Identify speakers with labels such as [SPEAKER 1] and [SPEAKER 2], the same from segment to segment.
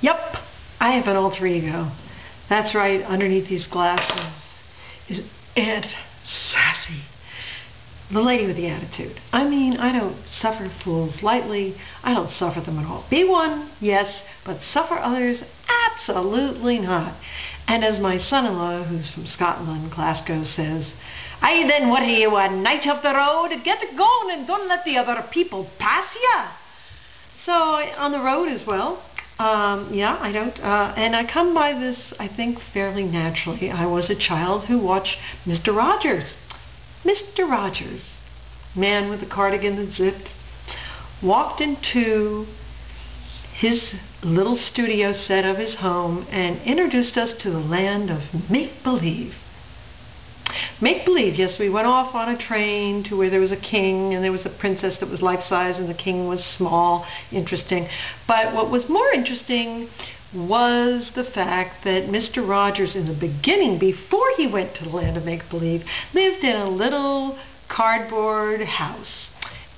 [SPEAKER 1] Yep, I have an alter ego. That's right, underneath these glasses is Aunt Sassy, the lady with the attitude. I mean, I don't suffer fools lightly. I don't suffer them at all. Be one, yes, but suffer others, absolutely not. And as my son-in-law, who's from Scotland, Glasgow, says, "Aye then, what are you, a knight of the road? Get it going and don't let the other people pass ya." So on the road as well. Yeah, I don't, and I come by this, I think, fairly naturally. I was a child who watched Mr. Rogers. Mr. Rogers, man with the cardigan that zipped, walked into his little studio set of his home and introduced us to the land of make-believe. Make-believe, yes, we went off on a train to where there was a king and there was a princess that was life-size and the king was small, interesting. But what was more interesting was the fact that Mr. Rogers, in the beginning, before he went to the land of make-believe, lived in a little cardboard house.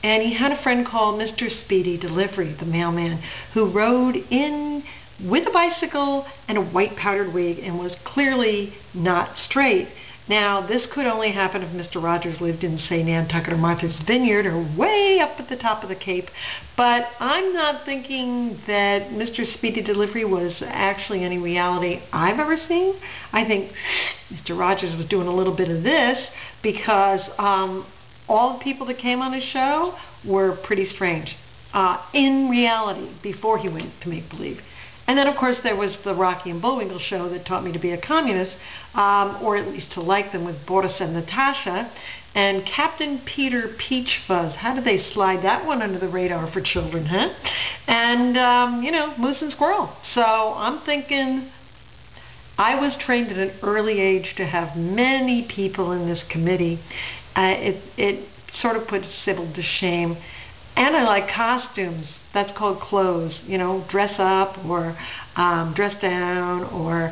[SPEAKER 1] And he had a friend called Mr. Speedy Delivery, the mailman, who rode in with a bicycle and a white powdered wig and was clearly not straight. Now, this could only happen if Mr. Rogers lived in, say, Nantucket or Martha's Vineyard or way up at the top of the Cape. But I'm not thinking that Mr. Speedy Delivery was actually any reality I've ever seen. I think Mr. Rogers was doing a little bit of this because all the people that came on his show were pretty strange in reality before he went to make-believe. And then, of course, there was the Rocky and Bullwinkle show that taught me to be a communist, or at least to like them, with Boris and Natasha. And Captain Peter Peach Fuzz. How did they slide that one under the radar for children, huh? And, you know, Moose and Squirrel. So I'm thinking I was trained at an early age to have many people in this committee. It sort of put Sybil to shame. And I like costumes. That's called clothes. You know, dress up or dress down or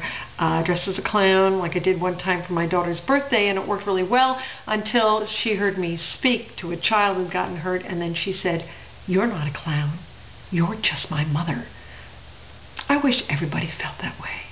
[SPEAKER 1] dress as a clown, like I did one time for my daughter's birthday, and it worked really well until she heard me speak to a child who'd gotten hurt, and then she said, "You're not a clown. You're just my mother." I wish everybody felt that way.